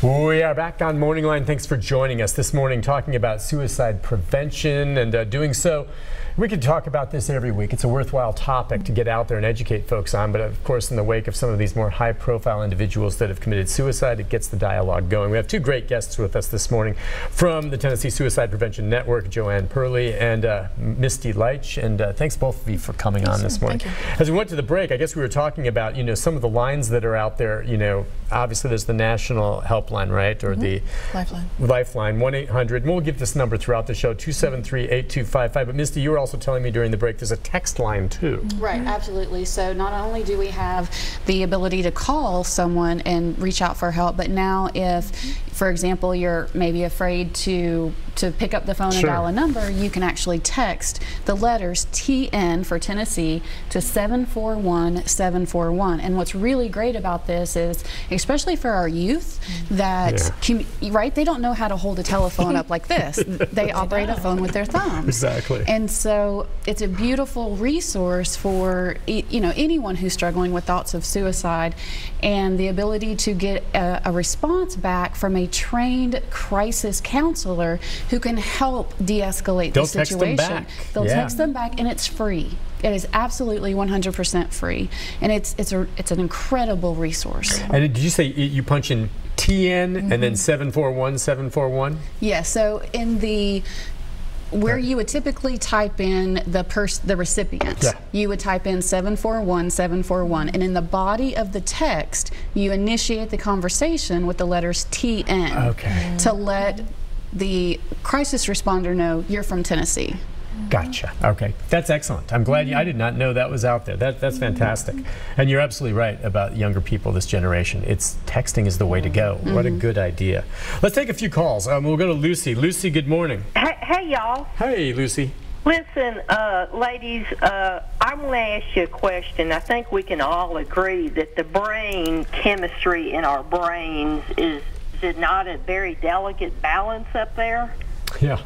We are back on MorningLine. Thanks for joining us this morning, talking about suicide prevention and doing so. We could talk about this every week. It's a worthwhile topic to get out there and educate folks on, but of course in the wake of some of these more high-profile individuals that have committed suicide, it gets the dialogue going. We have two great guests with us this morning from the Tennessee Suicide Prevention Network, Joanne Perley and Misty Leitsch, and thanks both of you for coming on this morning. As we went to the break, I guess we were talking about, some of the lines that are out there. Obviously there's the national helpline, right, or the Lifeline, 1-800, and we'll give this number throughout the show, 273-8255. But Misty, you were also telling me during the break there's a text line too. Right, absolutely. So not only do we have the ability to call someone and reach out for help, but now if, for example, you're maybe afraid to pick up the phone and dial a number, you can actually text the letters TN for Tennessee to 741-741. And what's really great about this is, especially for our youth, that they don't know how to hold a telephone up like this. They operate a phone with their thumbs. Exactly. And so it's a beautiful resource for anyone who's struggling with thoughts of suicide, and the ability to get a response back from a trained crisis counselor who can help de-escalate the situation. Text them back. They'll text them back, and it's free. It is absolutely 100% free, and it's an incredible resource. And did you say you punch in TN and then 741-741? Yeah. So in the where you would typically type in the recipient, you would type in 741-741, and in the body of the text, you initiate the conversation with the letters TN to let the crisis responder know you're from Tennessee. Gotcha. Okay, that's excellent. I'm glad I did not know that was out there. That's fantastic. And you're absolutely right about younger people this generation. Texting is the way to go. What a good idea. Let's take a few calls. We'll go to Lucy. Lucy, good morning. Hey y'all. Hey, Lucy. Listen, ladies, I want to ask you a question. I think we can all agree that the brain chemistry in our brains is it not a very delicate balance up there? Yeah,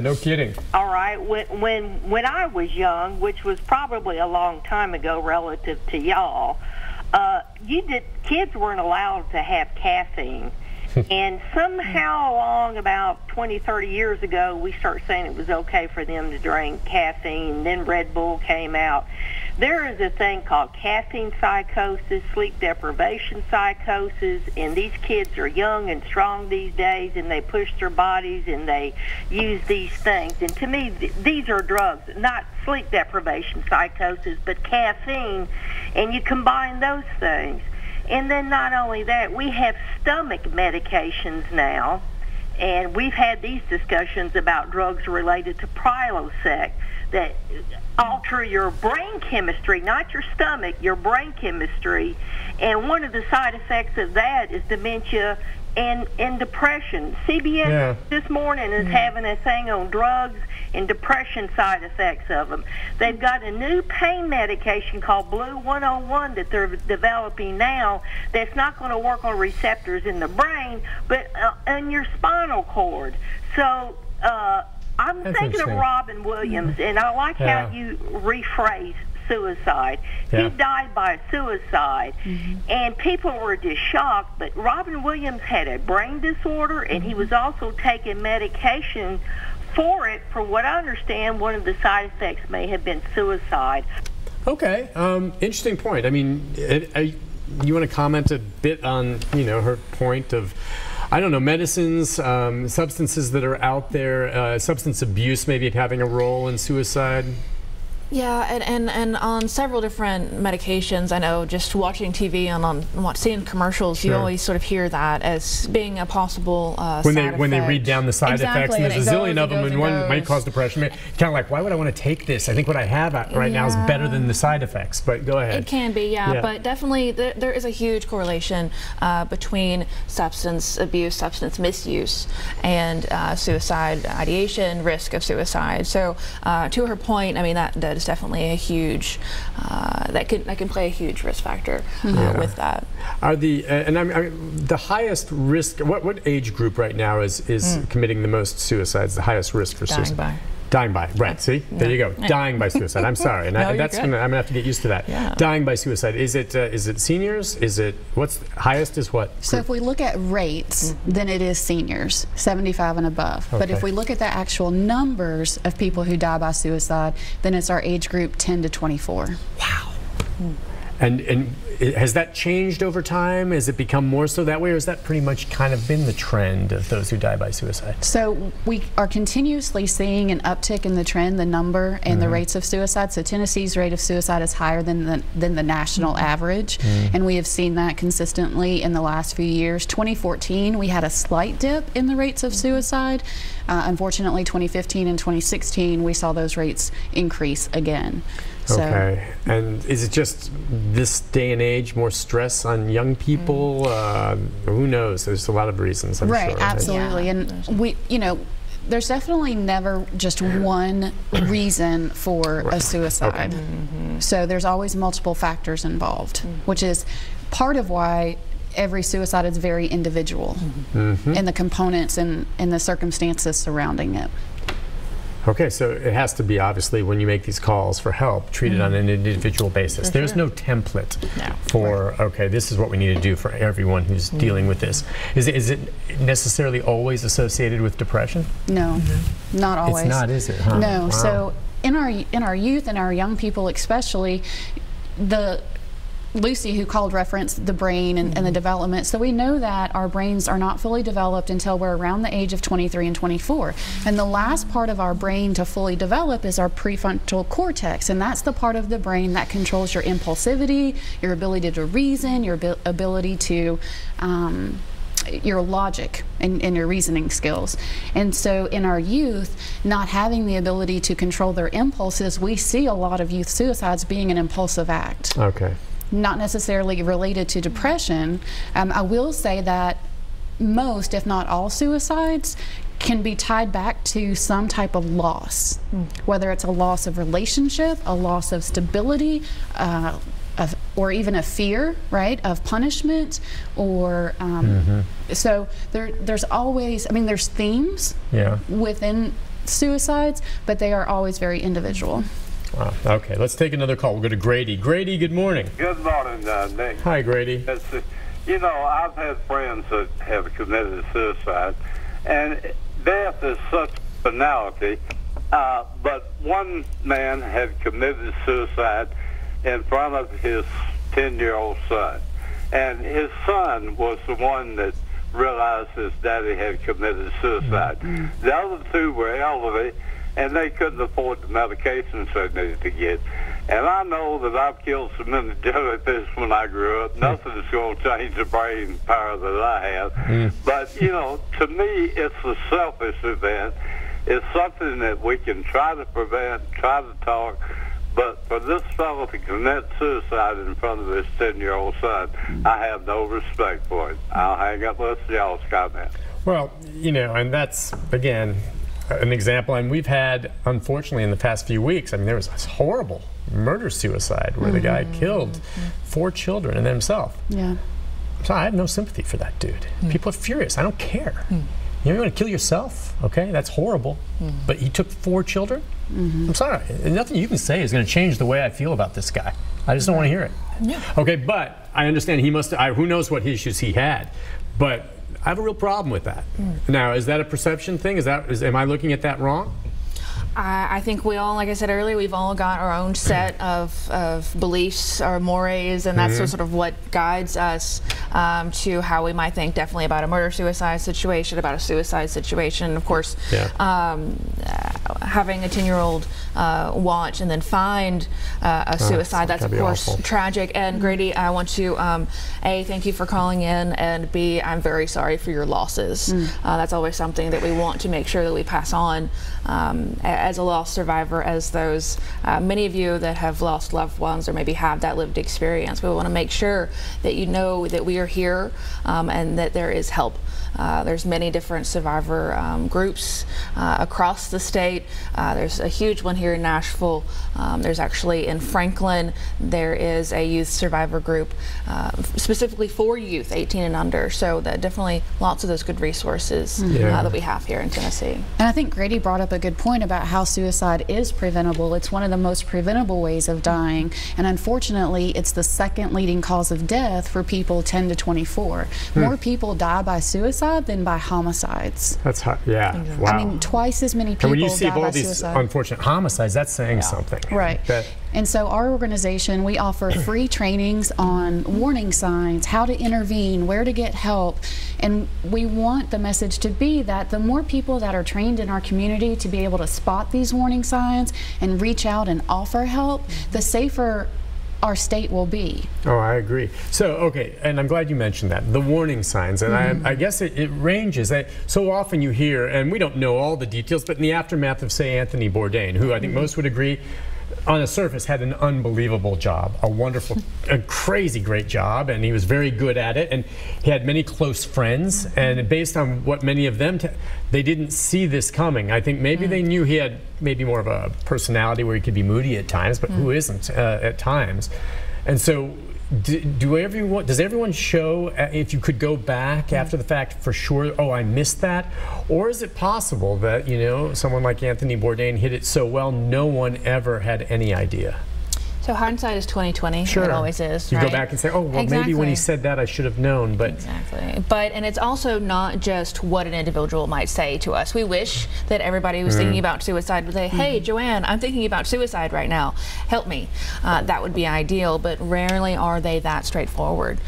no kidding. All right, when I was young, which was probably a long time ago relative to y'all, kids weren't allowed to have caffeine. And somehow along about 20, 30 years ago, we started saying it was okay for them to drink caffeine. Then Red Bull came out. There is a thing called caffeine psychosis, sleep deprivation psychosis, and these kids are young and strong these days, and they push their bodies and they use these things. And to me, these are drugs, not sleep deprivation psychosis, but caffeine, and you combine those things. And then not only that, we have stomach medications now, and we've had these discussions about drugs related to Prilosec that alter your brain chemistry, not your stomach, your brain chemistry. And one of the side effects of that is dementia and depression. CBS this morning is having a thing on drugs and depression side effects of them. They've got a new pain medication called Blue 101 that they're developing now that's not going to work on receptors in the brain, but in your spinal cord. So I'm thinking of Robin Williams, and I like how you rephrase suicide. He died by suicide, and people were just shocked, but Robin Williams had a brain disorder, and he was also taking medication for it. From what I understand, one of the side effects may have been suicide. Okay, interesting point. I mean, you want to comment a bit on, her point of, I don't know, medicines, substances that are out there, substance abuse maybe having a role in suicide? Yeah, and on several different medications. I know just watching TV and seeing commercials, you always sort of hear that as being a possible side effect. When they read down the side effects, and there's a zillion of them, and one might cause depression. Kind of like, why would I want to take this? I think what I have right now is better than the side effects. But go ahead. It can be, but definitely there is a huge correlation between substance abuse, substance misuse, and suicide ideation, risk of suicide. So to her point, I mean that is definitely a huge that can play a huge risk factor with that. Are the the highest risk? What age group right now is committing the most suicides? The highest risk for suicide? Dying by, right, see? There you go. Dying by suicide. I'm sorry. And I'm going to have to get used to that. Yeah. Dying by suicide. Is it seniors? Is it, what's highest is what? So if we look at rates, then it is seniors, 75 and above. Okay. But if we look at the actual numbers of people who die by suicide, then it's our age group 10 to 24. Wow. And has that changed over time? Has it become more so that way, or has that pretty much kind of been the trend of those who die by suicide? So we are continuously seeing an uptick in the trend, the number and the rates of suicide. So Tennessee's rate of suicide is higher than the national average, and we have seen that consistently in the last few years. 2014, we had a slight dip in the rates of suicide. Unfortunately, 2015 and 2016, we saw those rates increase again. So, okay, and is it just this day and age more stress on young people? Who knows? There's a lot of reasons, I'm sure. right, absolutely. Yeah. And we, there's definitely never just one reason for a suicide. Okay. So there's always multiple factors involved, which is part of why every suicide is very individual in the components and the circumstances surrounding it. Okay, so it has to be, obviously, when you make these calls for help, treated on an individual basis. There's no template for, okay, this is what we need to do for everyone who's dealing with this. Is it necessarily always associated with depression? No, not always. It's not, is it? Huh? No. Wow. So in our youth and our young people especially, Lucy, who called, referenced the brain and the development. So we know that our brains are not fully developed until we're around the age of 23 and 24. And the last part of our brain to fully develop is our prefrontal cortex. And that's the part of the brain that controls your impulsivity, your ability to reason, your ability to your logic and your reasoning skills. And so in our youth, not having the ability to control their impulses, we see a lot of youth suicides being an impulsive act. Okay. Not necessarily related to depression. I will say that most, if not all, suicides can be tied back to some type of loss, whether it's a loss of relationship, a loss of stability, or even a fear, right, of punishment, or so there's always, I mean, there's themes within suicides, but they are always very individual. Wow. Okay, let's take another call. We'll go to Grady. Grady, good morning. Good morning, Nick. Hi, Grady. You know, I've had friends that have committed suicide, and death is such banality, but one man had committed suicide in front of his 10-year-old son, and his son was the one that realized his daddy had committed suicide. The other two were elderly, and they couldn't afford the medications they needed to get. And I know that I've killed so many jellyfish when I grew up. Nothing's going to change the brain power that I have. But, you know, to me, it's a selfish event. It's something that we can try to prevent, try to talk. But for this fellow to commit suicide in front of his 10-year-old son, I have no respect for it. I'll hang up with y'all's comment. Well, you know, and that's, again, an example, and we've had, unfortunately, in the past few weeks, I mean, there was this horrible murder-suicide where the guy killed 4 children and himself. Yeah. So I have no sympathy for that dude. People are furious. I don't care. You want to kill yourself? Okay, that's horrible. But he took 4 children? I'm sorry. Nothing you can say is going to change the way I feel about this guy. I just don't want to hear it. Okay, but I understand he must, who knows what issues he had. But I have a real problem with that. Now, is that a perception thing? Am I looking at that wrong? I think we all, like I said earlier, we've all got our own set of beliefs or mores, and that's sort of what guides us to how we might think definitely about a murder-suicide situation, about a suicide situation. Of course, having a 10-year-old watch and then find a suicide, that's of course awful. Tragic. And Grady, I want to A, thank you for calling in, and B, I'm very sorry for your losses. That's always something that we want to make sure that we pass on as a lost survivor, as those many of you that have lost loved ones or maybe have that lived experience. We want to make sure that you know that we are here and that there is help. There's many different survivor groups across the state state. There's a huge one here in Nashville. There's actually in Franklin, there is a youth survivor group specifically for youth 18 and under. So that definitely lots of those good resources that we have here in Tennessee. And I think Grady brought up a good point about how suicide is preventable. It's one of the most preventable ways of dying, and unfortunately it's the second leading cause of death for people 10 to 24. More people die by suicide than by homicides. That's hot. Yeah. Exactly. Wow. I mean, twice as many people and when you see die all by these suicide. unfortunate homicides, that's saying something. Right. And so our organization, we offer free trainings on warning signs, how to intervene, where to get help. And we want the message to be that the more people that are trained in our community to be able to spot these warning signs and reach out and offer help, the safer our state will be. Oh, I agree. So, okay, and I'm glad you mentioned that, the warning signs, and I guess it ranges. So often you hear, and we don't know all the details, but in the aftermath of, say, Anthony Bourdain, who I think most would agree, on the surface had an unbelievable job, a wonderful, a crazy great job, and he was very good at it, and he had many close friends, and based on what many of them, they didn't see this coming. I think maybe they knew he had maybe more of a personality where he could be moody at times, but who isn't at times? And so does everyone show, if you could go back after the fact for sure, oh, I missed that? Or is it possible that, you know, someone like Anthony Bourdain hit it so well no one ever had any idea? So hindsight is 20/20. Sure. It always is. You right? go back and say, oh, well, maybe when he said that I should have known. But exactly. And it's also not just what an individual might say to us. We wish that everybody who's thinking about suicide would say, hey, Joanne, I'm thinking about suicide right now. Help me. That would be ideal, but rarely are they that straightforward.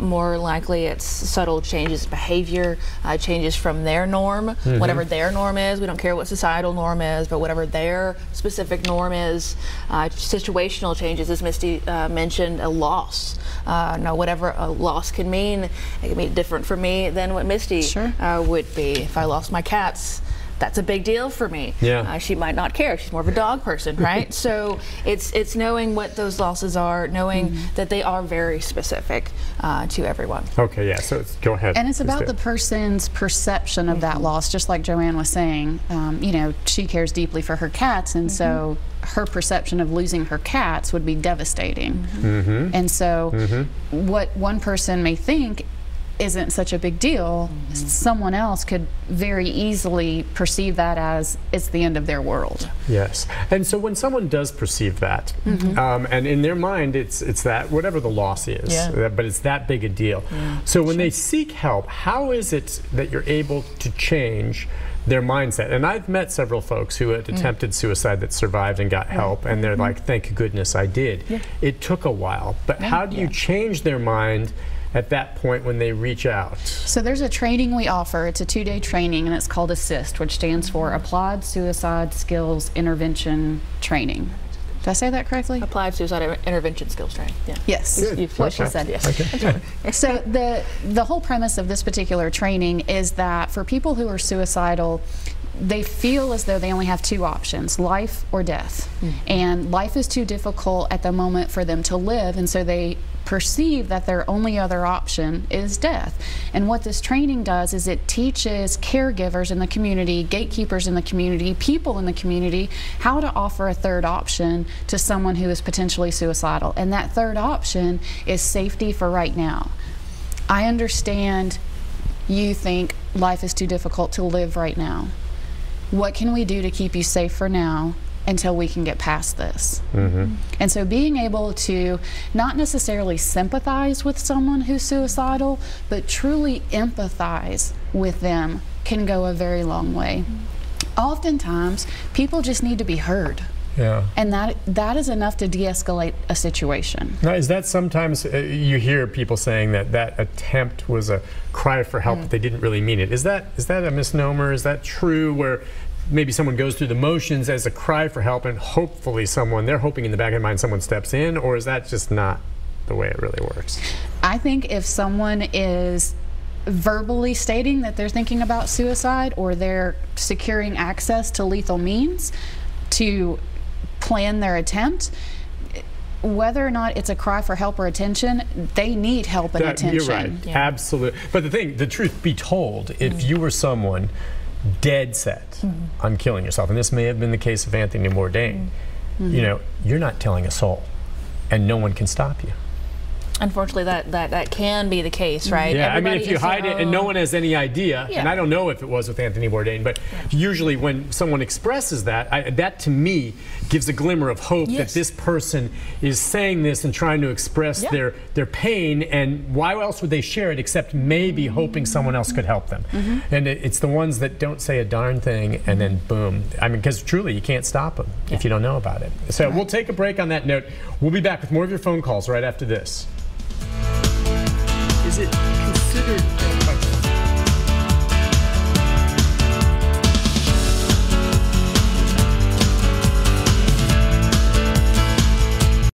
More likely it's subtle changes in behavior, changes from their norm, whatever their norm is. We don't care what societal norm is, but whatever their specific norm is, situational changes, as Misty mentioned, a loss. Now, whatever a loss can mean, it can be different for me than what Misty would be. If I lost my cats, that's a big deal for me. Yeah. She might not care. She's more of a dog person, right? So it's knowing what those losses are, knowing that they are very specific to everyone. Okay, yeah, so go ahead. And it's about the person's perception of that loss, just like Joanne was saying. You know, she cares deeply for her cats, and so her perception of losing her cats would be devastating. And so what one person may think isn't such a big deal, someone else could very easily perceive that as it's the end of their world. Yes, and so when someone does perceive that, and in their mind it's that, whatever the loss is, but it's that big a deal. So when they seek help, how is it that you're able to change their mindset? And I've met several folks who had attempted suicide that survived and got help, and they're like, thank goodness I did. It took a while, but how do you change their mind at that point when they reach out? So there's a training we offer. It's a 2-day training, and it's called ASSIST, which stands for Applied Suicide Skills Intervention Training. Did I say that correctly? Applied Suicide Intervention Skills Training. Yeah. Yes. What she said. Yes. So the whole premise of this particular training is that for people who are suicidal, they feel as though they only have 2 options, life or death. And life is too difficult at the moment for them to live, and so they perceive that their only other option is death. And what this training does is it teaches caregivers in the community, gatekeepers in the community, people in the community, how to offer a third option to someone who is potentially suicidal. And that third option is safety for right now. I understand you think life is too difficult to live right now. What can we do to keep you safe for now until we can get past this? And so being able to not necessarily sympathize with someone who's suicidal, but truly empathize with them can go a very long way. Oftentimes, people just need to be heard. And that is enough to de-escalate a situation. Now, is that sometimes you hear people saying that that attempt was a cry for help, but they didn't really mean it? Is that a misnomer? Is that true, where maybe someone goes through the motions as a cry for help and hopefully they're hoping in the back of their mind someone steps in, or is that just not the way it really works? I think if someone is verbally stating that they're thinking about suicide, or they're securing access to lethal means to plan their attempt, whether or not it's a cry for help or attention, they need help and attention. You're right, absolutely. But the truth be told, if you were someone dead set on killing yourself, and this may have been the case of Anthony Bourdain, you know, you're not telling a soul, and no one can stop you. Unfortunately, that can be the case, right? Yeah, Everybody, I mean, if you hide it and no one has any idea, and I don't know if it was with Anthony Bourdain, but usually when someone expresses that, that to me gives a glimmer of hope that this person is saying this and trying to express their pain, and why else would they share it except maybe hoping someone else could help them? And it's the ones that don't say a darn thing and then boom. I mean, because truly you can't stop them if you don't know about it. So we'll take a break on that note. We'll be back with more of your phone calls right after this. Is it considered